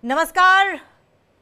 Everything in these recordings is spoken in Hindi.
नमस्कार।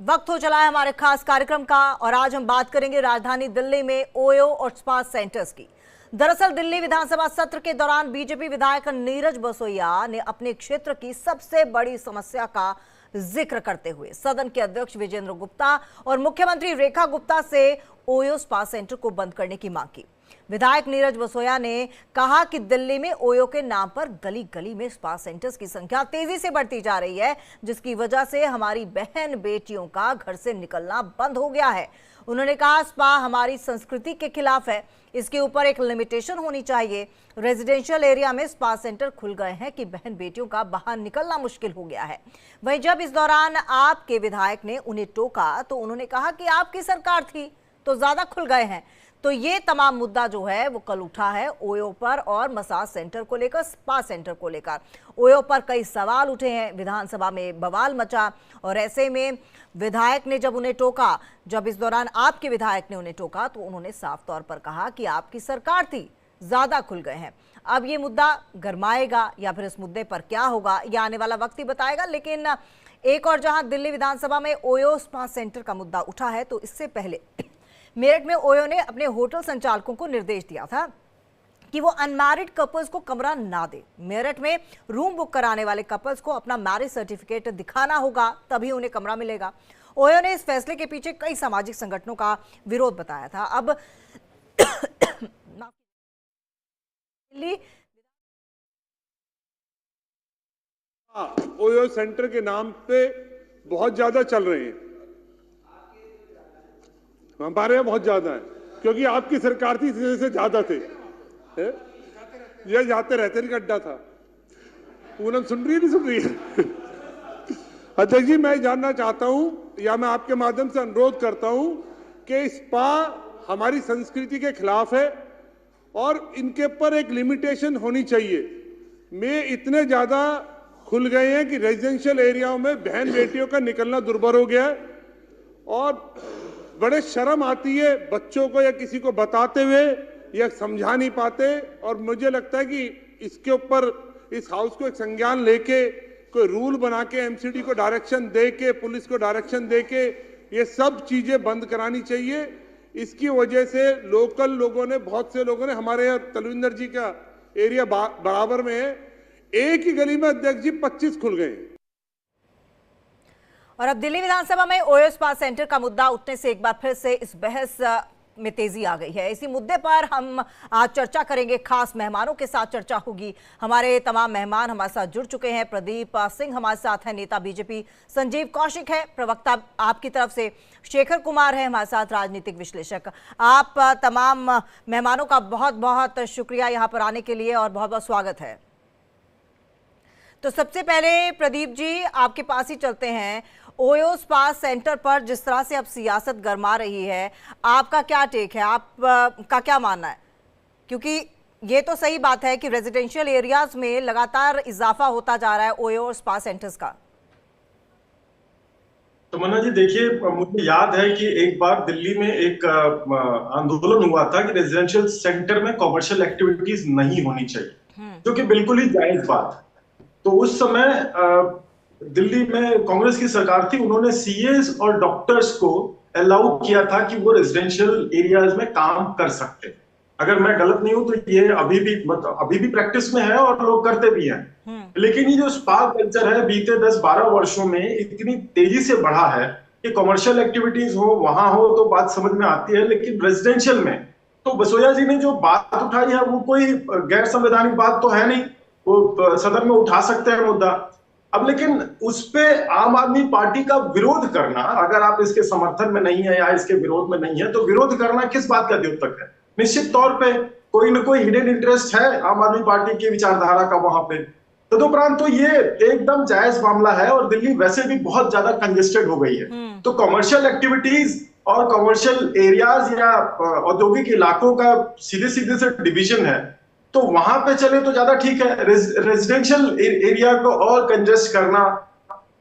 वक्त हो चला है हमारे खास कार्यक्रम का और आज हम बात करेंगे राजधानी दिल्ली में ओयो और स्पा सेंटर्स की। दरअसल दिल्ली विधानसभा सत्र के दौरान बीजेपी विधायक नीरज बसोया ने अपने क्षेत्र की सबसे बड़ी समस्या का जिक्र करते हुए सदन के अध्यक्ष विजेंद्र गुप्ता और मुख्यमंत्री रेखा गुप्ता से ओयो स्पा सेंटर को बंद करने की मांग की। विधायक नीरज बसोया ने कहा कि दिल्ली में ओयो के नाम पर गली गली में स्पा सेंटर्स की संख्या तेजी से बढ़ती जा रही है, जिसकी वजह से हमारी बहन बेटियों का घर से निकलना बंद हो गया है। उन्होंने कहा स्पा हमारी संस्कृति के खिलाफ है, इसके ऊपर एक लिमिटेशन होनी चाहिए। रेजिडेंशियल एरिया में स्पा सेंटर खुल गए हैं कि बहन बेटियों का बाहर निकलना मुश्किल हो गया है। वहीं जब इस दौरान आपके विधायक ने उन्हें टोका तो उन्होंने कहा कि आपकी सरकार थी तो ज्यादा खुल गए हैं। तो ये तमाम मुद्दा जो है वो कल उठा है ओयो पर और मसाज सेंटर को लेकर, स्पा सेंटर को लेकर। ओयो पर कई सवाल उठे हैं, विधानसभा में बवाल मचा और ऐसे में विधायक ने जब उन्हें टोका, जब इस दौरान आपके विधायक ने उन्हें टोका तो उन्होंने साफ तौर पर कहा कि आपकी सरकार थी, ज्यादा खुल गए हैं। अब ये मुद्दा गरमाएगा या फिर इस मुद्दे पर क्या होगा ये आने वाला वक्त ही बताएगा। लेकिन एक और जहां दिल्ली विधानसभा में ओयो स्पा सेंटर का मुद्दा उठा है तो इससे पहले मेरठ में ओयो ने अपने होटल संचालकों को निर्देश दिया था कि वो अनमैरिड कपल्स को कमरा ना दे। मेरठ में रूम बुक कराने वाले कपल्स को अपना मैरिज सर्टिफिकेट दिखाना होगा, तभी उन्हें कमरा मिलेगा। ओयो ने इस फैसले के पीछे कई सामाजिक संगठनों का विरोध बताया था। अब ओयो सेंटर के नाम पे बहुत ज्यादा चल रहे हैं, हमारे यहाँ बहुत ज्यादा है, क्योंकि आपकी सरकार थी इसलिए से ज्यादा थे। ये जाते रहते नहीं, अड्डा था। पूनम सुन रही है, नहीं सुन रही है? अध्यक्ष जी, मैं जानना चाहता हूं या मैं आपके माध्यम से अनुरोध करता हूं कि स्पा हमारी संस्कृति के खिलाफ है और इनके ऊपर एक लिमिटेशन होनी चाहिए। मैं इतने ज्यादा खुल गए हैं कि रेजिडेंशियल एरियाओं में बहन बेटियों का निकलना दुर्भर हो गया है और बड़े शर्म आती है बच्चों को या किसी को बताते हुए, या समझा नहीं पाते। और मुझे लगता है कि इसके ऊपर इस हाउस को एक संज्ञान लेके कोई रूल बना के एमसीडी को डायरेक्शन दे के, पुलिस को डायरेक्शन दे के ये सब चीजें बंद करानी चाहिए। इसकी वजह से लोकल लोगों ने, बहुत से लोगों ने, हमारे यहाँ तलविंदर जी का एरिया बराबर में है, एक ही गली में अध्यक्ष जी 25 खुल गए। और अब दिल्ली विधानसभा में ओयो स्पा सेंटर का मुद्दा उठने से एक बार फिर से इस बहस में तेजी आ गई है। इसी मुद्दे पर हम आज चर्चा करेंगे, खास मेहमानों के साथ चर्चा होगी। हमारे तमाम मेहमान हमारे साथ जुड़ चुके हैं। प्रदीप सिंह हमारे साथ हैं, नेता बीजेपी। संजीव कौशिक है प्रवक्ता आपकी तरफ से। शेखर कुमार है हमारे साथ, राजनीतिक विश्लेषक। आप तमाम मेहमानों का बहुत बहुत शुक्रिया यहाँ पर आने के लिए और बहुत बहुत स्वागत है। तो सबसे पहले प्रदीप जी आपके पास ही चलते हैं। ओयो स्पा सेंटर पर जिस तरह से अब सियासत गरमा रही है, आपका क्या टेक है, आपका क्या मानना है? क्योंकि ये तो सही बात है कि रेजिडेंशियल एरियाज में लगातार इजाफा होता जा रहा है ओयो और स्पा सेंटर्स का। तो मन्ना जी देखिए, मुझे याद है कि एक बार दिल्ली में एक आंदोलन हुआ था कि रेजिडेंशियल सेंटर में कॉमर्शियल एक्टिविटीज नहीं होनी चाहिए, जो कि बिल्कुल ही जायज बात है। तो उस समय दिल्ली में कांग्रेस की सरकार थी, उन्होंने सीएस और डॉक्टर्स को अलाउ किया था कि वो रेजिडेंशियल एरियाज में काम कर सकते हैं। अगर मैं गलत नहीं हूं तो ये अभी भी प्रैक्टिस में है और लोग करते भी हैं। लेकिन ये जो स्पा कल्चर है बीते 10-12 वर्षों में इतनी तेजी से बढ़ा है कि कॉमर्शियल एक्टिविटीज हो, वहां हो तो बात समझ में आती है, लेकिन रेजिडेंशियल में तो बसोया जी ने जो बात उठाई है वो कोई गैर संवैधानिक बात तो है नहीं, वो सदन में उठा सकते हैं मुद्दा। अब लेकिन उस पे आम आदमी पार्टी का विरोध करना, अगर आप इसके समर्थन में नहीं है या इसके विरोध में नहीं है तो विरोध करना किस बात का द्योतक है? निश्चित तौर पे कोई ना कोई हिडन इंटरेस्ट है आम आदमी पार्टी की विचारधारा का वहां पे। तदुपरांत तो ये एकदम जायज मामला है और दिल्ली वैसे भी बहुत ज्यादा कंजेस्टेड हो गई है। तो कमर्शियल एक्टिविटीज और कमर्शियल एरियाज या औद्योगिक इलाकों का सीधे सीधे से डिवीजन है, तो वहां पे चले तो ज्यादा ठीक है। रेजिडेंशियल एरिया को और कंजेस्ट करना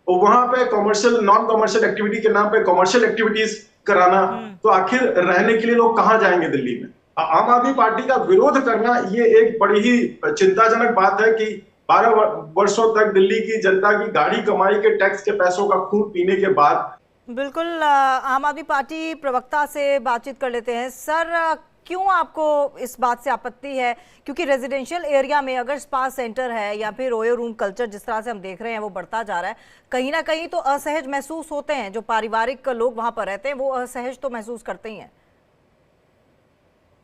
और वहां पे कमर्शियल, नॉन कमर्शियल एक्टिविटी के नाम पे कमर्शियल एक्टिविटीज कराना, तो आखिर रहने के लिए लोग कहां जाएंगे दिल्ली में? आम आदमी पार्टी का विरोध करना ये एक बड़ी ही चिंताजनक बात है कि 12 वर्षों तक दिल्ली की जनता की गाढ़ी कमाई के टैक्स के पैसों का खून पीने के बाद। बिल्कुल, आम आदमी पार्टी प्रवक्ता से बातचीत कर लेते हैं। सर, क्यों आपको इस बात से आपत्ति है? क्योंकि रेजिडेंशियल एरिया में अगर स्पा सेंटर है या फिर ओयो रूम कल्चर जिस तरह से हम देख रहे हैं वो बढ़ता जा रहा है, कहीं ना कहीं तो असहज महसूस होते हैं। जो पारिवारिक लोग वहां पर रहते हैं वो असहज तो महसूस करते ही हैं।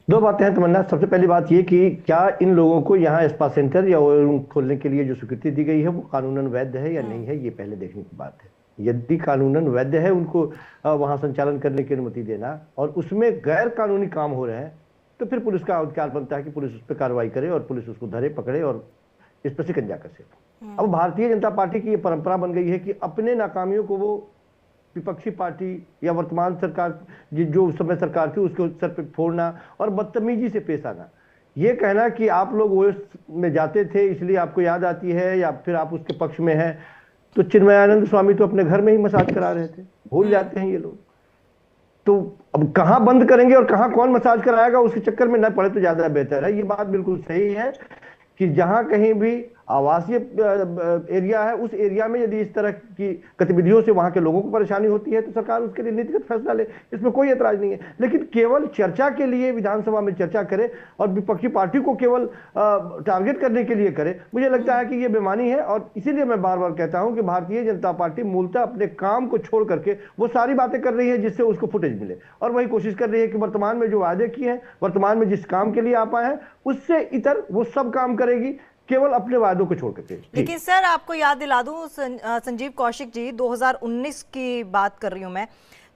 दो बातें हैं तमन्ना। सबसे पहली बात ये कि क्या इन लोगों को यहाँ स्पा सेंटर या ओयो रूम खोलने के लिए जो स्वीकृति दी गई है वो कानूनन वैध है या नहीं है, ये पहले देखने की बात है। यदि कानूनन वैध है उनको वहां संचालन करने की अनुमति देना, और उसमें गैर कानूनी काम हो रहे हैं, तो फिर पुलिस का अधिकार बनता है कि पुलिस उस पर कार्रवाई करे और पुलिस उसको धरे पकड़े और इस पर शिकंजा कसे। अब भारतीय जनता पार्टी की ये परंपरा बन गई है कि अपने नाकामियों को वो विपक्षी पार्टी या वर्तमान सरकार जो उस समय सरकार थी उसके सर पे फोड़ना और बदतमीजी से पेश आना। ये कहना कि आप लोग ओएस में जाते थे इसलिए आपको याद आती है या फिर आप उसके पक्ष में हैं, तो चिन्मयानंद स्वामी तो अपने घर में ही मसाज करा रहे थे, भूल जाते हैं ये लोग। तो अब कहां बंद करेंगे और कहां कौन मसाज कराएगा, उसके चक्कर में न पड़े तो ज्यादा बेहतर है। ये बात बिल्कुल सही है कि जहां कहीं भी आवासीय एरिया है उस एरिया में यदि इस तरह की गतिविधियों से वहां के लोगों को परेशानी होती है तो सरकार उसके लिए नीतिगत फैसला ले, इसमें कोई ऐतराज नहीं है। लेकिन केवल चर्चा के लिए विधानसभा में चर्चा करे और विपक्षी पार्टी को केवल टारगेट करने के लिए करे, मुझे लगता है कि ये बेईमानी है। और इसीलिए मैं बार बार कहता हूं कि भारतीय जनता पार्टी मूलतः अपने काम को छोड़ करके वो सारी बातें कर रही है जिससे उसको फुटेज मिले, और वही कोशिश कर रही है कि वर्तमान में जो वादे किए हैं, वर्तमान में जिस काम के लिए आप आए हैं, उससे इतर वो सब काम करेगी, केवल अपने वादों को छोड़ करके। लेकिन सर, आपको याद दिला दूं, संजीव कौशिक जी 2019 की बात कर रही हूं मैं,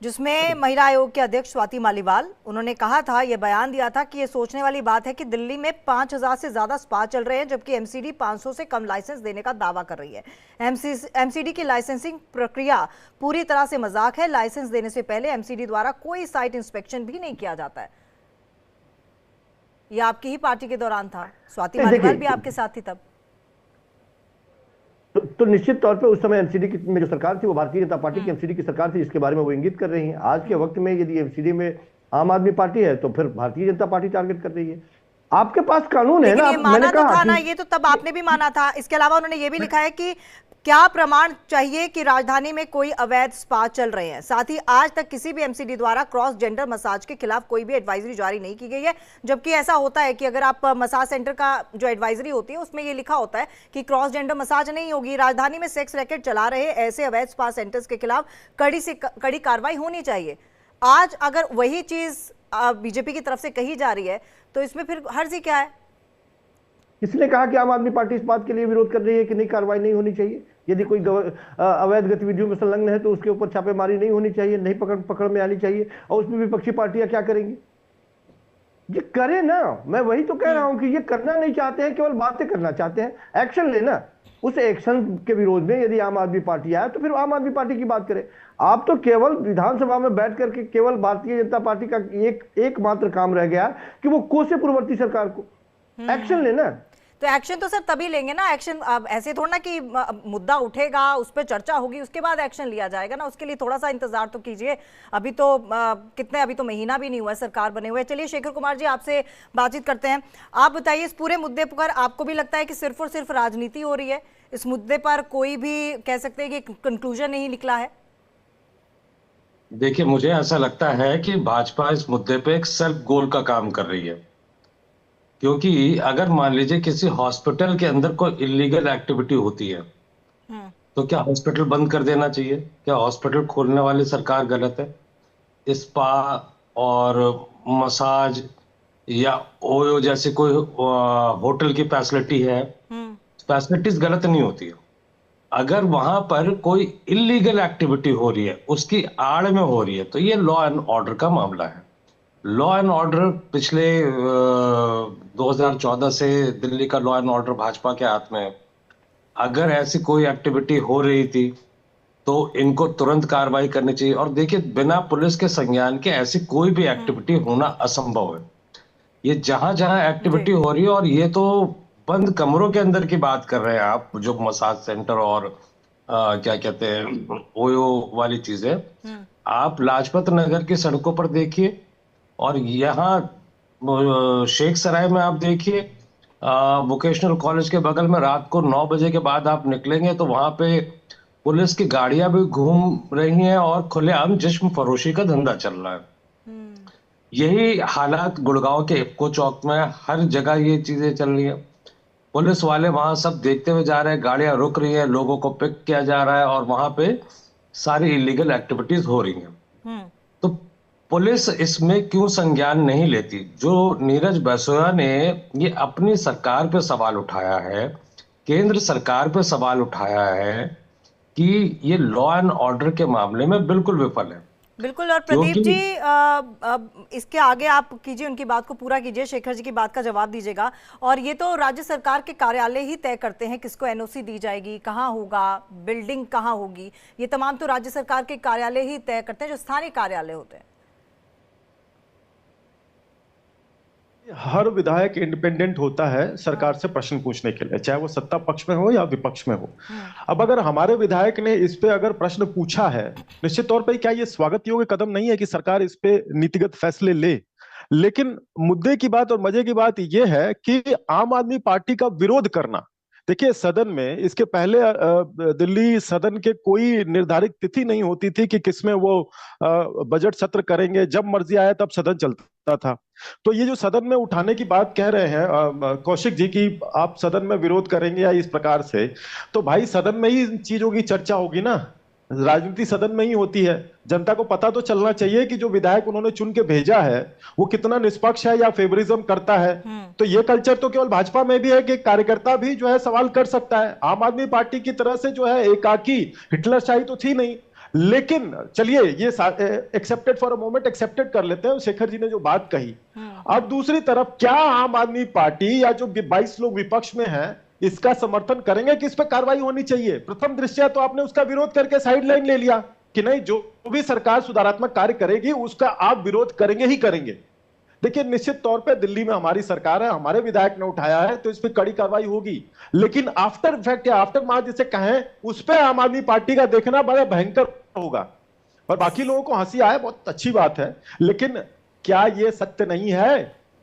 जिसमें महिला आयोग के अध्यक्ष स्वाति मालीवाल, उन्होंने कहा था, ये बयान दिया था कि ये सोचने वाली बात है कि दिल्ली में 5000 से ज्यादा स्पा चल रहे हैं जबकि एमसीडी 500 से कम लाइसेंस देने का दावा कर रही है। एमसीडी की लाइसेंसिंग प्रक्रिया पूरी तरह से मजाक है। लाइसेंस देने से पहले एमसीडी द्वारा कोई साइट इंस्पेक्शन भी नहीं किया जाता है। ये आपकी ही पार्टी के दौरान था, स्वाति मालीवाल भी आपके साथ थी तब। तो निश्चित तौर पे उस समय एमसीडी की में जो सरकार थी वो भारतीय जनता पार्टी की एमसीडी की सरकार थी, इसके बारे में वो इंगित कर रही है। आज के वक्त में यदि एमसीडी में आम आदमी पार्टी है तो फिर भारतीय जनता पार्टी टारगेट कर रही है। आपके पास कानून है ना, मैंने कहा था ना, ये तो तब आपने भी माना था। इसके अलावा उन्होंने ये भी लिखा है कि क्या प्रमाण चाहिए कि राजधानी में कोई अवैध स्पा चल रहे हैं। साथ ही आज तक किसी भी एमसीडी द्वारा क्रॉस जेंडर मसाज के खिलाफ कोई भी एडवाइजरी जारी नहीं की गई है, जबकि ऐसा होता है कि अगर आप मसाज सेंटर का जो एडवाइजरी होती है उसमें ये लिखा होता है कि क्रॉस जेंडर मसाज नहीं होगी। राजधानी में सेक्स रैकेट चला रहे ऐसे अवैध स्पा सेंटर्स के खिलाफ कड़ी से कड़ी कार्रवाई होनी चाहिए। आज अगर वही चीज बीजेपी की तरफ से कही जा रही है तो इसमें फिर हर्जी क्या है? किसने कहा कि आम आदमी पार्टी इस बात के लिए विरोध कर रही है कि नहीं, कार्रवाई नहीं होनी चाहिए? यदि कोई अवैध गतिविधियों में संलग्न है तो उसके ऊपर छापेमारी नहीं होनी चाहिए, नहीं पकड़ में आनी चाहिए। और उसमें विपक्षी पार्टियां क्या करेंगी? ये करे ना, मैं वही तो कह रहा हूं कि ये करना नहीं चाहते हैं, केवल बातें करना चाहते हैं। एक्शन लेना, उस एक्शन के विरोध में यदि आम आदमी पार्टी आए तो फिर आम आदमी पार्टी की बात करे। आप तो केवल विधानसभा में बैठ करके केवल भारतीय जनता पार्टी का एकमात्र काम रह गया कि वो कोसे पूर्ववर्ती सरकार को एक्शन लेना। तो एक्शन तो सर तभी लेंगे ना, एक्शन अब ऐसे थोड़ा ना कि मुद्दा उठेगा उस पर चर्चा होगी उसके बाद एक्शन लिया जाएगा ना, उसके लिए थोड़ा सा इंतजार तो कीजिए। अभी तो अभी तो महीना भी नहीं हुआ सरकार बने हुए। चलिए शेखर कुमार जी, आपसे बातचीत करते हैं। आप बताइए, इस पूरे मुद्दे पर आपको भी लगता है कि सिर्फ और सिर्फ राजनीति हो रही है? इस मुद्दे पर कोई भी कह सकते हैं कि कंक्लूजन नहीं निकला है? देखिए, मुझे ऐसा लगता है कि भाजपा इस मुद्दे पे एक सेल्फ गोल का काम कर रही है, क्योंकि अगर मान लीजिए किसी हॉस्पिटल के अंदर कोई इलीगल एक्टिविटी होती है तो क्या हॉस्पिटल बंद कर देना चाहिए? क्या हॉस्पिटल खोलने वाली सरकार गलत है? स्पा और मसाज या ओयो जैसे कोई होटल की फैसिलिटी है, फैसिलिटीज गलत नहीं होती है। अगर वहां पर कोई इलीगल एक्टिविटी हो रही है, उसकी आड़ में हो रही है, तो ये लॉ एंड ऑर्डर का मामला है। लॉ एंड ऑर्डर पिछले 2014 से दिल्ली का लॉ एंड ऑर्डर भाजपा के हाथ में है। अगर ऐसी कोई एक्टिविटी हो रही थी तो इनको तुरंत कार्रवाई करनी चाहिए। और देखिए, बिना पुलिस के संज्ञान के ऐसी कोई भी एक्टिविटी होना असंभव है। ये जहां जहां एक्टिविटी हो रही है, और ये तो बंद कमरों के अंदर की बात कर रहे हैं आप, जो मसाज सेंटर और क्या कहते हैं ओयो वाली चीजें, आप लाजपत नगर की सड़कों पर देखिए और यहाँ शेख सराय में आप देखिए, वोकेशनल कॉलेज के बगल में रात को 9 बजे के बाद आप निकलेंगे तो वहां पे पुलिस की गाड़ियां भी घूम रही हैं और खुलेआम जिस्म फरोशी का धंधा चल रहा है। यही हालात गुड़गांव के इफ्को चौक में, हर जगह ये चीजें चल रही है। पुलिस वाले वहां सब देखते हुए जा रहे हैं, गाड़ियां रुक रही हैं, लोगों को पिक किया जा रहा है और वहां पे सारी इलीगल एक्टिविटीज हो रही हैं। तो पुलिस इसमें क्यों संज्ञान नहीं लेती? जो नीरज बैसोया ने ये अपनी सरकार पे सवाल उठाया है, केंद्र सरकार पे सवाल उठाया है कि ये लॉ एंड ऑर्डर के मामले में बिल्कुल विफल है। बिल्कुल। और प्रदीप जी इसके आगे आप कीजिए, उनकी बात को पूरा कीजिए, शेखर जी की बात का जवाब दीजिएगा। और ये तो राज्य सरकार के कार्यालय ही तय करते हैं किसको एनओसी दी जाएगी, कहाँ होगा, बिल्डिंग कहाँ होगी, ये तमाम तो राज्य सरकार के कार्यालय ही तय करते हैं, जो स्थानीय कार्यालय होते हैं। हर विधायक इंडिपेंडेंट होता है सरकार से प्रश्न पूछने के लिए, चाहे वो सत्ता पक्ष में हो या विपक्ष में हो। अब अगर हमारे विधायक ने इस पे अगर प्रश्न पूछा है, निश्चित तौर पे क्या ये स्वागत योग्य कदम नहीं है कि सरकार इस पे नीतिगत फैसले ले? लेकिन मुद्दे की बात और मजे की बात ये है कि आम आदमी पार्टी का विरोध करना, देखिए सदन में इसके पहले दिल्ली सदन के कोई निर्धारित तिथि नहीं होती थी कि किसमें वो बजट सत्र करेंगे, जब मर्जी आया तब सदन चलता था। तो ये जो सदन में उठाने की बात कह रहे हैं कौशिक जी की आप सदन में विरोध करेंगे या इस प्रकार से, तो भाई सदन में ही इन चीजों की चर्चा होगी ना, राजनीति सदन में ही होती है। जनता को पता तो चलना चाहिए कि जो विधायक उन्होंने चुन के भेजा है वो कितना निष्पक्ष है या फेवरिज्म करता है। तो ये कल्चर तो केवल भाजपा में भी है कि कार्यकर्ता भी जो है सवाल कर सकता है। आम आदमी पार्टी की तरह से जो है एकाकी हिटलरशाही तो थी नहीं। लेकिन चलिए ये accepted for a moment accepted कर लेते हैं शेखर जी ने जो बात कही। अब दूसरी तरफ क्या आम आदमी पार्टी या जो 22 लोग विपक्ष में हैं इसका समर्थन करेंगे कि इस पर कार्रवाई होनी चाहिए? प्रथम दृष्टया तो आपने उसका विरोध करके साइड लाइन ले लिया कि नहीं, जो भी सरकार सुधारात्मक कार्य करेगी उसका आप विरोध करेंगे ही करेंगे। देखिए निश्चित तौर पे दिल्ली में हमारी सरकार है, हमारे विधायक ने उठाया है तो इस पर कड़ी कार्रवाई होगी। लेकिन आफ्टर इफेक्ट या आफ्टर मार्च जिसे कहें उस पर आम आदमी पार्टी का देखना बड़ा भयंकर होगा। और बाकी लोगों को हंसी आए बहुत अच्छी बात है, लेकिन क्या यह सत्य नहीं है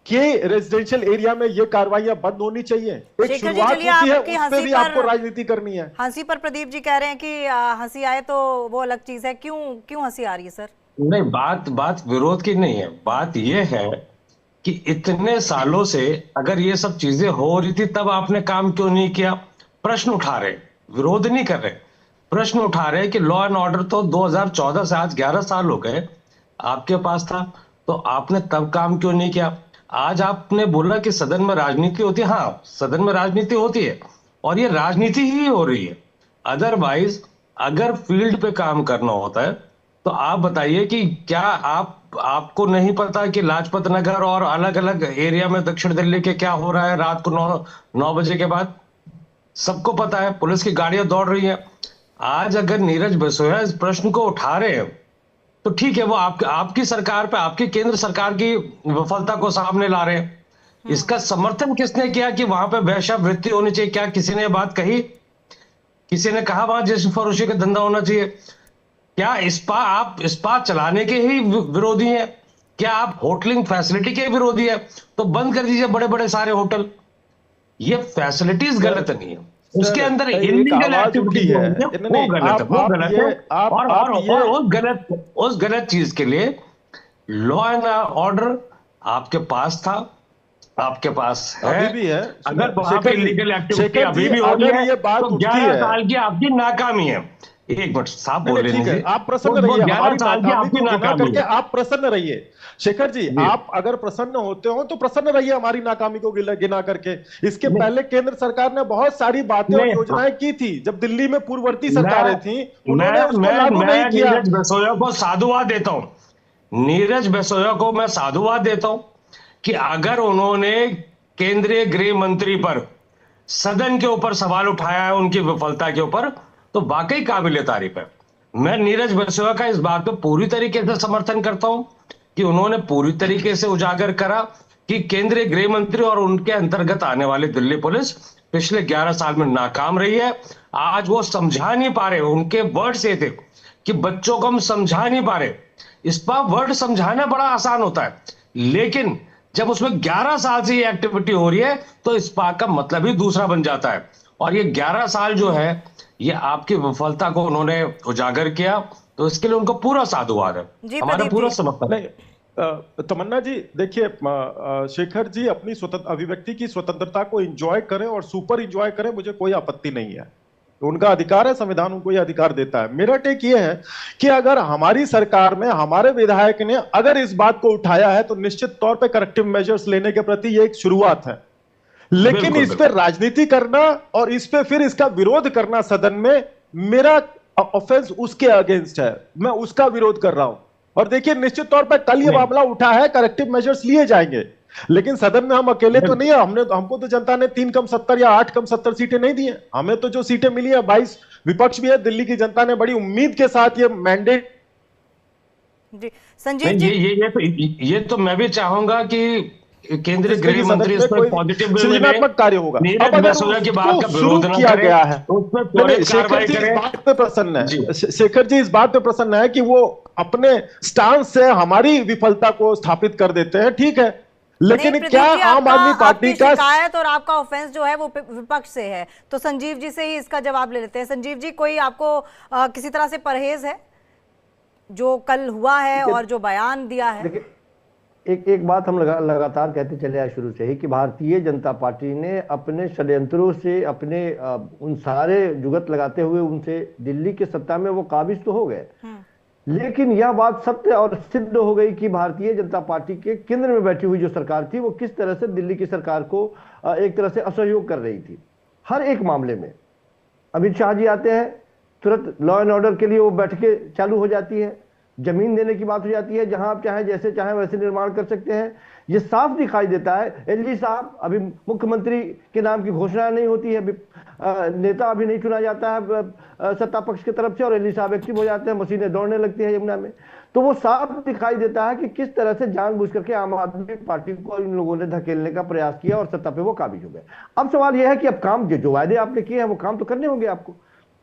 कि रेजिडेंशियल एरिया में ये कार्रवाइयां बंद होनी चाहिए? एक शुरुआत होती है, उस पे भी आपको राजनीति करनी है। हंसी पर प्रदीप जी कह रहे हैं कि हंसी आए तो वो अलग चीज है। क्यों हंसी आ रही है सर? नहीं, बात विरोध की नहीं है। बात यह है कि इतने सालों से अगर ये सब चीजें हो रही थी तब आपने काम क्यों नहीं किया? प्रश्न उठा रहे, विरोध नहीं कर रहे, प्रश्न उठा रहे कि लॉ एंड ऑर्डर तो 2014 से आज 11 साल हो गए आपके पास था, तो आपने तब काम क्यों नहीं किया? आज आपने बोला कि सदन में राजनीति होती है। हाँ, सदन में राजनीति होती है और ये राजनीति ही हो रही है। अदरवाइज अगर फील्ड पे काम करना होता है तो आप बताइए कि क्या आपको नहीं पता कि लाजपत नगर और अलग अलग एरिया में दक्षिण दिल्ली के क्या हो रहा है रात को 9 बजे के बाद? सबको पता है, पुलिस की गाड़ियां दौड़ रही हैं। आज अगर नीरज बैसोया इस प्रश्न को उठा रहे हैं तो ठीक है, वो आपकी सरकार पे, आपकी केंद्र सरकार की विफलता को सामने ला रहे हैं। इसका समर्थन किसने किया कि वहां पे वेश्यावृत्ति होनी चाहिए? क्या किसी ने बात कही? किसी ने कहा वहां जिस्म फरोशी का धंधा होना चाहिए? क्या आप स्पा चलाने के ही विरोधी हैं? क्या आप होटलिंग फैसिलिटी के विरोधी हैं? तो बंद कर दीजिए बड़े बड़े सारे होटल। ये फैसिलिटीज गलत नहीं है, उसके अंदर इलीगल एक्टिविटी है, वो गलत है। और उस गलत चीज के लिए लॉ एंड ऑर्डर आपके पास था, आपके पास है, अभी भी है। अगर वहां पे इलीगल एक्टिविटी अभी भी हो रही है तो 11 साल की आपकी नाकामी है। एक मिनट साहब बोल रहे हैं, आप प्रसन्न रहिए, हमारी नाकामी को गिना करके आप प्रसन्न रहिए। शेखर जी आप अगर प्रसन्न होते हो तो प्रसन्न रहिए हमारी नाकामी को गिना करके। इसके पहले केंद्र सरकार ने बहुत सारी बातें और योजनाएं की थी जब दिल्ली में पूर्ववर्ती सरकारें थी, उन्होंने उसको लागू नहीं किया। नीरज बैसोया को साधुवाद देता हूं, नीरज बैसोया को मैं साधुवाद देता हूं कि अगर उन्होंने केंद्रीय गृह मंत्री पर सदन के ऊपर सवाल उठाया है उनकी विफलता के ऊपर, तो वाकई काबिल तारीफ है। मैं नीरज बैसोया का इस बात पे पूरी तरीके से समर्थन करता हूं कि उन्होंने पूरी तरीके से उजागर करा कि केंद्रीय गृह मंत्री और उनके अंतर्गत आने वाली दिल्ली पुलिस पिछले 11 साल में नाकाम रही है। आज वो समझा नहीं पा रहे, उनके वर्ड्स ये थे कि बच्चों को हम समझा नहीं पा रहे। इस पर वर्ड समझाना बड़ा आसान होता है, लेकिन जब उसमें 11 साल से ये एक्टिविटी हो रही है तो स्पा का मतलब ही दूसरा बन जाता है। और ये 11 साल जो है ये आपकी विफलता को उन्होंने उजागर किया, तो इसके लिए उनको पूरा साधुवाद है, जी, हमारा प्रदीप पूरा जी। समर्थन है। नहीं, तमन्ना जी देखिए, शेखर जी अपनी स्वतंत्र अभिव्यक्ति की स्वतंत्रता को एंजॉय करें और सुपर एंजॉय करें, मुझे कोई आपत्ति नहीं है, उनका अधिकार है, संविधान उनको यह अधिकार देता है। मेरा टेक ये है कि अगर हमारी सरकार में हमारे विधायक ने अगर इस बात को उठाया है तो निश्चित तौर पे करेक्टिव मेजर्स लेने के प्रति ये एक शुरुआत है, लेकिन बिल्कुल, इस पे राजनीति करना और इस पे फिर इसका विरोध करना सदन में, मेरा ऑफेंस उसके अगेंस्ट है, मैं उसका विरोध कर रहा हूं। और देखिए निश्चित तौर पर कल ये मामला उठा है, करेक्टिव मेजर्स लिए जाएंगे, लेकिन सदन में हम अकेले तो नहीं है। हमको तो जनता ने 3 कम 70 या 8 कम 70 सीटें नहीं दी है, हमें तो जो सीटें मिली है 22, विपक्ष भी है, दिल्ली की जनता ने बड़ी उम्मीद के साथ ये मैंडेट। जी संजीव जी, ये तो मैं भी चाहूंगा कि केंद्रीय गृह मंत्री इस पर पॉजिटिव सृजनात्मक कार्य होगा। अब अगर की बात का शुरू विरोध न किया करें, गया है, तो उस पर त्वरित शेखर कार्रवाई जी इस करें। बात पे प्रसन्न है, जी। शेखर जी इस बात पे प्रसन्न है कि वो अपने स्टांस से हमारी विफलता को स्थापित कर देते हैं, ठीक है, लेकिन नहीं, क्या प्रदीप जी, आम आदमी आपका- पार्टी आपकी का शिकायत और आपका ऑफेंस जो है वो विपक्ष से है, तो संजीव जी से ही इसका जवाब ले लेते हैं। संजीव जी, कोई आपको किसी तरह से परहेज है जो कल हुआ है और जो बयान दिया है? देखिए, एक बात हम लगातार कहते चले आए शुरू से ही कि भारतीय जनता पार्टी ने अपने षड्यंत्रों से, अपने उन सारे जुगत लगाते हुए उनसे दिल्ली की सत्ता में वो काबिज तो हो गए, लेकिन यह बात सत्य और सिद्ध हो गई कि भारतीय जनता पार्टी के केंद्र में बैठी हुई जो सरकार थी वो किस तरह से दिल्ली की सरकार को एक तरह से असहयोग कर रही थी हर एक मामले में। अमित शाह जी आते हैं, तुरंत लॉ एंड ऑर्डर के लिए वो बैठकें चालू हो जाती है, जमीन देने की बात हो जाती है, जहां आप चाहें जैसे चाहें वैसे निर्माण कर सकते हैं। ये साफ दिखाई देता है। एलजी साहब, अभी मुख्यमंत्री के नाम की घोषणा नहीं होती है, नेता अभी नहीं चुना जाता है सत्ता पक्ष की तरफ से, और एलजी साहब एक्टिव हो जाते हैं, मशीनें दौड़ने लगती है यमुना में। तो वो साफ दिखाई देता है कि किस तरह से जानबूझ करके आम आदमी पार्टी को इन लोगों ने धकेलने का प्रयास किया और सत्ता पे वो काबिज हो गए। अब सवाल यह है कि अब काम जो वायदे आपने किए हैं वो काम तो करने होंगे आपको,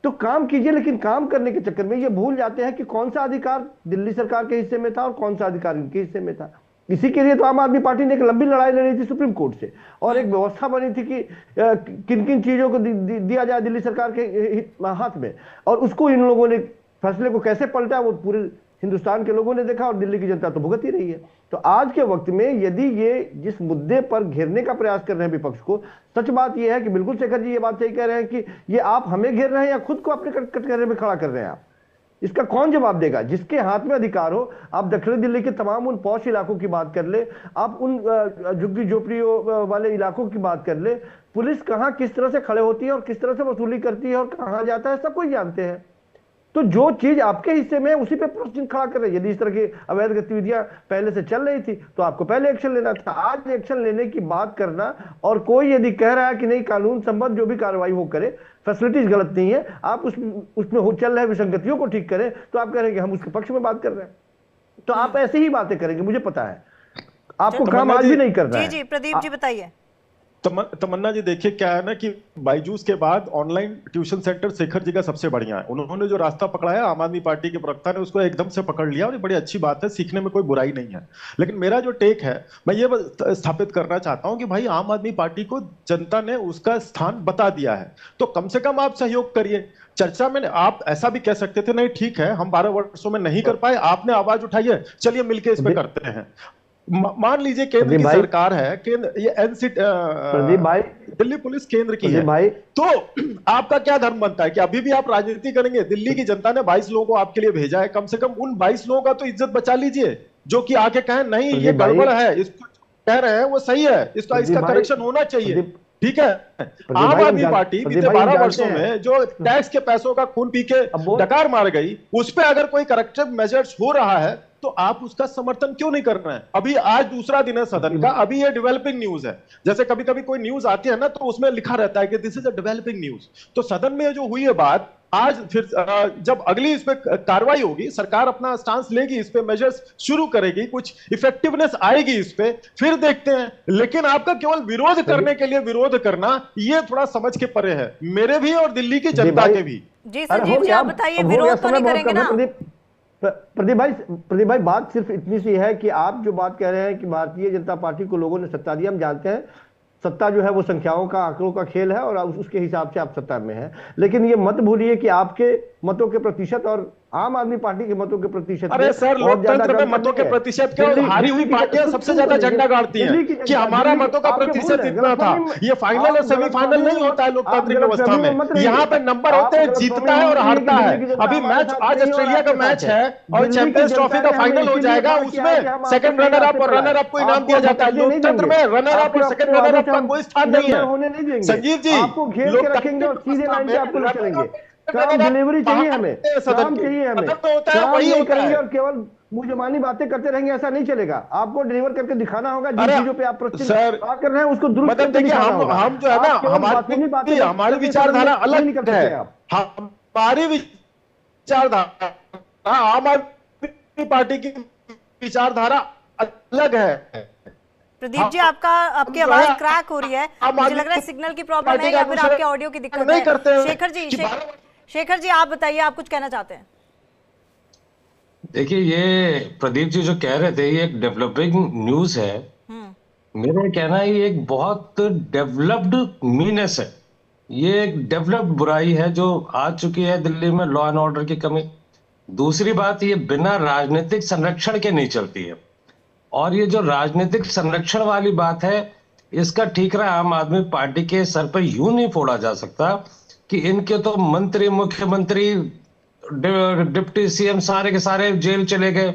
तो काम कीजिए, लेकिन काम करने के चक्कर में ये भूल जाते हैं कि कौन सा अधिकार दिल्ली सरकार के हिस्से में था और कौन सा अधिकार इनके हिस्से में था। इसी के लिए तो आम आदमी पार्टी ने एक लंबी लड़ाई लड़ी थी सुप्रीम कोर्ट से, और एक व्यवस्था बनी थी कि किन किन चीजों को दिया जाए दिल्ली सरकार के हाथ में, और उसको इन लोगों ने फैसले को कैसे पलटा वो पूरे हिंदुस्तान के लोगों ने देखा, और दिल्ली की जनता तो भुगत ही रही है। तो आज के वक्त में यदि ये जिस मुद्दे पर घेरने का प्रयास कर रहे हैं विपक्ष को, सच बात यह है कि बिल्कुल शेखर जी ये बात सही कह रहे हैं कि ये आप हमें घेर रहे हैं या खुद को अपने कटघरे में खड़ा कर रहे हैं आप, इसका कौन जवाब देगा? जिसके हाथ में अधिकार हो, आप दक्षिणी दिल्ली के तमाम उन पॉश इलाकों की बात कर ले, आप उन झुग्गी झोपड़ियों वाले इलाकों की बात कर ले, पुलिस कहां किस तरह से खड़े होती है और किस तरह से वसूली करती है और कहां जाता है, सब कोई जानते हैं। तो जो चीज आपके हिस्से में है उसी पे प्रश्न खड़ा कर रहे हैं। यदि इस तरह की अवैध गतिविधियां पहले से चल रही थी तो आपको पहले एक्शन लेना था। आज एक्शन लेने की बात करना, और कोई यदि कह रहा है कि नहीं कानून संबद्ध जो भी कार्रवाई हो करे, फैसिलिटीज गलत नहीं है, आप उसमें हो चल रहे विसंगतियों को ठीक करें, तो आप कह रहे हैं कि हम उसके पक्ष में बात कर रहे हैं। तो आप ऐसे ही बातें करेंगे, मुझे पता है आपको काम आज भी नहीं करना है। जी प्रदीप जी बताइए। तमन्ना जी देखिए क्या है ना कि बायजूस के बाद online tuition centre Shekhar ji का सबसे बढ़िया है। उन्होंने जो रास्ता पकड़ा है, आम आदमी पार्टी के प्रवक्ता ने उसको एकदम से पकड़ लिया, और ये बड़ी अच्छी बात है, सीखने में कोई बुराई नहीं है। लेकिन मेरा जो टेक है, मैं ये स्थापित करना चाहता हूं कि भाई आम आदमी पार्टी को जनता ने उसका स्थान बता दिया है, तो कम से कम आप सहयोग करिए। चर्चा में आप ऐसा भी कह सकते थे, नहीं ठीक है हम 12 वर्षों में नहीं कर पाए, आपने आवाज उठाई है, चलिए मिलकर इस पे करते हैं। मान लीजिए केंद्र की सरकार है, केंद्र ये प्रदीप भाई दिल्ली पुलिस केंद्र की है भाई, तो आपका क्या धर्म बनता है कि अभी भी आप राजनीति करेंगे? दिल्ली की जनता ने 22 लोगों को आपके लिए भेजा है, कम से कम उन 22 लोगों का तो इज्जत बचा लीजिए, जो कि आके कहें नहीं ये गड़बड़ है, इसको कह रहे हैं वो सही है, इसका करेक्शन होना चाहिए, ठीक है। आम आदमी पार्टी बीते 12 वर्षों में जो टैक्स के पैसों का खून पी के डकार मार गई, उस पर अगर कोई करेक्टिव मेजर्स हो रहा है तो आप उसका समर्थन क्यों नहीं कर रहे हैं? अभी आज दूसरा दिन है सदन का, अभी ये डेवलपिंग न्यूज है। जैसे कभी कभी कोई न्यूज आती है ना तो उसमें लिखा रहता है कि this is a developing news. तो सदन में जो हुई है बात, आज फिर जब अगली इस पे कार्रवाई होगी, सरकार अपना स्टांस लेगी, इस पे मेजर्स शुरू करेगी, कुछ इफेक्टिवनेस आएगी इस पे, फिर देखते हैं। लेकिन आपका केवल विरोध करने के लिए विरोध करना, ये थोड़ा समझ के परे है, मेरे भी और दिल्ली की जनता के भी। जी संजीव जी आप बताइए, विरोध तो नहीं करेंगे ना? प्रदीप भाई बात सिर्फ इतनी सी है कि आप जो बात कह रहे हैं कि भारतीय जनता पार्टी को लोगों ने सत्ता दी, हम जानते हैं सत्ता जो है वो संख्याओं का, आंकड़ों का खेल है और उसके हिसाब से आप सत्ता में हैं, लेकिन ये मत भूलिए कि आपके मतों के प्रतिशत और आम आदमी पार्टी के मतों के प्रतिशत, अरे सर, लोकतंत्र में मतों के प्रतिशत क्या, हारी हुई पार्टियां सबसे ज्यादा झंडा गाड़ती हैं कि हमारा मतों का प्रतिशत इतना था। ये फाइनल और सेमीफाइनल नहीं होता है लोकतांत्रिक व्यवस्था में, यहाँ पे नंबर होते हैं, जीतता है और हारता है। अभी मैच, आज ऑस्ट्रेलिया का मैच है और चैंपियंस ट्रॉफी का फाइनल हो जाएगा, उसमें सेकंड रनर अप और रनर अप को इनाम दिया जाता है। लोकतंत्र में रनर अप और सेकंड रनर अप का कोई स्थान नहीं है संजीव जी। आपको घेर के रखेंगे और सीधे लाइन पे आपको ले चलेंगे। काम डिलीवरी चाहिए हमें, काम चाहिए हमें, काम नहीं करेंगे और केवल मुंहजबानी बातें करते रहेंगे, ऐसा नहीं चलेगा। आपको डिलीवर करके दिखाना होगा जिन चीजों पे आप बात कर रहे हैं उसको दुरुस्त करके दिखाना होगा। हम जो है ना, हमारी विचारधारा अलग है, हमारी विचारधारा आम आदमी पार्टी की विचारधारा अलग है। प्रदीप जी, आपकी आवाज क्रैक हो रही है, मुझे लग रहा है सिग्नल की प्रॉब्लम है या फिर आपके ऑडियो की दिक्कत है। शेखर जी आप बताइए, आप कुछ कहना चाहते हैं? देखिए, ये प्रदीप जी जो कह रहे थे ये एक डेवलपिंग न्यूज है। मेरा कहना है ये एक बहुत डेवलप्ड मीनेस है, ये एक डेवलप्ड बुराई है जो आ चुकी है दिल्ली में, लॉ एंड ऑर्डर की कमी। दूसरी बात, ये बिना राजनीतिक संरक्षण के नहीं चलती है, और ये जो राजनीतिक संरक्षण वाली बात है इसका ठीकरा आम आदमी पार्टी के सर पर यूं नहीं फोड़ा जा सकता कि इनके तो मंत्री, मुख्यमंत्री, डिप्टी सीएम सारे के सारे जेल चले गए।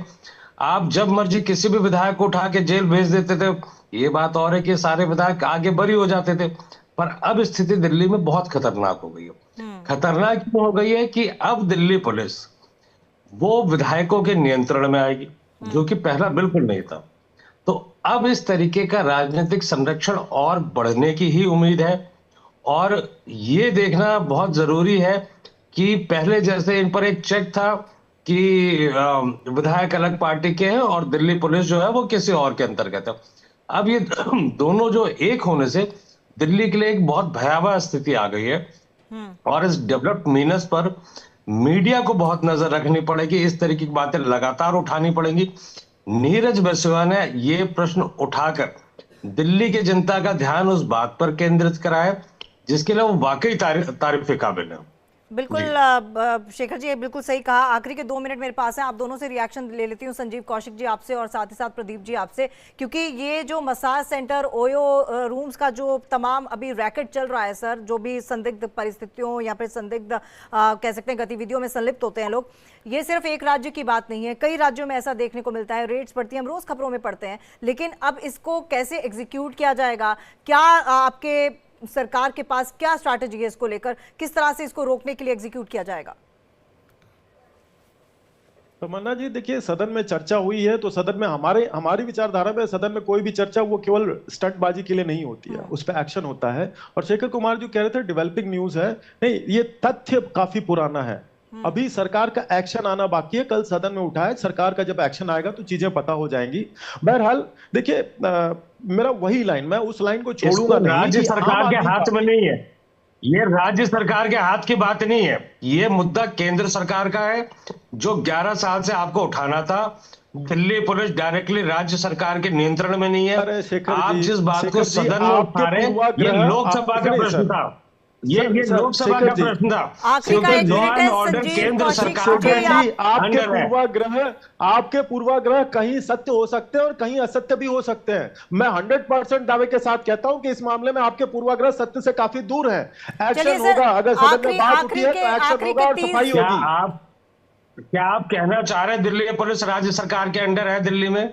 आप जब मर्जी किसी भी विधायक को उठा के जेल भेज देते थे। ये बात और है कि सारे विधायक आगे बरी हो जाते थे, पर अब स्थिति दिल्ली में बहुत खतरनाक हो गई है। खतरनाक क्यों हो गई है कि अब दिल्ली पुलिस वो विधायकों के नियंत्रण में आएगी, जो कि पहला बिल्कुल नहीं था। तो अब इस तरीके का राजनीतिक संरक्षण और बढ़ने की ही उम्मीद है, और ये देखना बहुत जरूरी है कि पहले जैसे इन पर एक चेक था कि विधायक अलग पार्टी के हैं और दिल्ली पुलिस जो है वो किसी और के अंतर्गत है। अब ये दोनों जो एक होने से दिल्ली के लिए एक बहुत भयावह स्थिति आ गई है, और इस डेवलप्ड मीनस पर मीडिया को बहुत नजर रखनी पड़ेगी। इस तरीके की बातें लगातार उठानी पड़ेंगी। नीरज बसोया ने ये प्रश्न उठाकर दिल्ली की जनता का ध्यान उस बात पर केंद्रित कराया जिसके लिए वो वाकई तारीफ के काबिल है। बिल्कुल शेखर जी, बिल्कुल सही कहा। आखिरी के 2 मिनट मेरे पास हैं, आप दोनों से रिएक्शन ले लेती हूँ, संजीव कौशिक जी आपसे और साथ ही साथ प्रदीप जी आपसे, क्योंकि ये जो मसाज सेंटर, ओयो रूम्स का जो तमाम अभी रैकेट चल रहा है सर, जो भी संदिग्ध परिस्थितियों या फिर संदिग्ध कह सकते हैं गतिविधियों में संलिप्त होते हैं लोग, ये सिर्फ एक राज्य की बात नहीं है, कई राज्यों में ऐसा देखने को मिलता है। रेट्स बढ़ती हैं, हम रोज खबरों में पढ़ते हैं, लेकिन अब इसको कैसे एग्जीक्यूट किया जाएगा? क्या आपके सरकार के पास क्या स्ट्रैटेजी है इसको लेकर? किस तरह से इसको रोकने के लिए एग्जीक्यूट किया जाएगा? तमन्ना जी, देखिए, सदन में चर्चा हुई है तो सदन में हमारी विचारधारा में सदन में कोई भी चर्चा वो केवल स्टंटबाजी के लिए नहीं होती है, उस पर एक्शन होता है। और शेखर कुमार जो कह रहे थे डेवलपिंग न्यूज है, नहीं, ये तथ्य काफी पुराना है। अभी सरकार का एक्शन आना बाकी है, कल सदन में उठा है, सरकार का जब एक्शन आएगा तो चीजें पता हो जाएंगी। बहरहाल देखिए, मेरा वही लाइन, मैं उस लाइन को छोड़ूंगा नहीं। राज्य सरकार के हाथ में नहीं है, ये राज्य सरकार के हाथ की बात नहीं है, ये मुद्दा केंद्र सरकार का है जो 11 साल से आपको उठाना था। दिल्ली पुलिस डायरेक्टली राज्य सरकार के नियंत्रण में नहीं है। आप जिस बात को सदन में उठा रहे हैं, ये लोकसभा का प्रश्न था, ये लोकसभा का प्रश्न था। केंद्र सरकार आपके पूर्वाग्रह कहीं सत्य हो सकते हैं और कहीं असत्य भी हो सकते हैं। मैं 100% दावे के साथ कहता हूं कि इस मामले में आपके पूर्वाग्रह सत्य से काफी दूर है। एक्शन होगा, अगर सदन में बात होती है तो एक्शन होगा और सफाई होगी। क्या आप कहना चाह रहे हैं दिल्ली पुलिस राज्य सरकार के अंडर है दिल्ली में?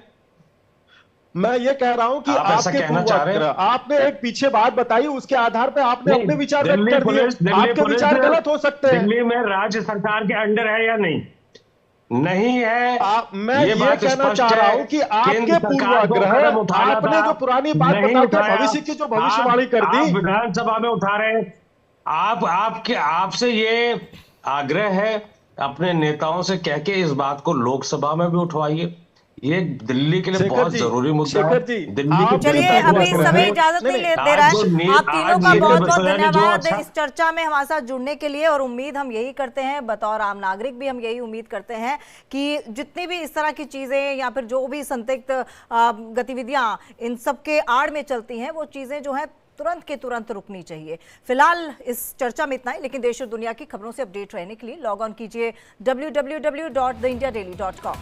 मैं ये कह रहा हूं कि आपके पूर्वाग्रह, आपने एक पीछे बात बताई, उसके आधार पे आपने अपने विचार व्यक्त कर दिए। आपके विचार गलत हो सकते हैं। दिल्ली में राज्य सरकार के अंडर है या नहीं? नहीं है। मैं ये कहना चाह रहा हूं कि आपके पूर्वाग्रह, आपने जो पुरानी बात बताई थी, भविष्य की जो भविष्यवाणी कर दी, विधानसभा में उठा रहे हैं। आपसे ये आग्रह है अपने नेताओं से कह के इस बात को लोकसभा में भी उठवाइए। ये दिल्ली के लिए शेखर बहुत जी, जरूरी मुद्दा शेखर है। जी, दिल्ली आप के चलिए जनता को अभी बात समय करें। इजाजत नहीं दे रहा आज जो है। नीति- आप तीनों आज का नीति बहुत बहुत बसरा ने जो धन्यवाद अच्छा- इस चर्चा में हमारे साथ जुड़ने के लिए, और उम्मीद हम यही करते हैं, बतौर आम नागरिक भी हम यही उम्मीद करते हैं कि जितनी भी इस तरह की चीजें या फिर जो भी संदिग्ध गतिविधियां इन सब के आड़ में चलती हैं, वो चीजें जो हैं तुरंत के तुरंत रुकनी चाहिए। फिलहाल इस चर्चा में इतना ही, लेकिन देश और दुनिया की खबरों से अपडेट रहने के लिए लॉग ऑन कीजिए www.theindiadaily.com।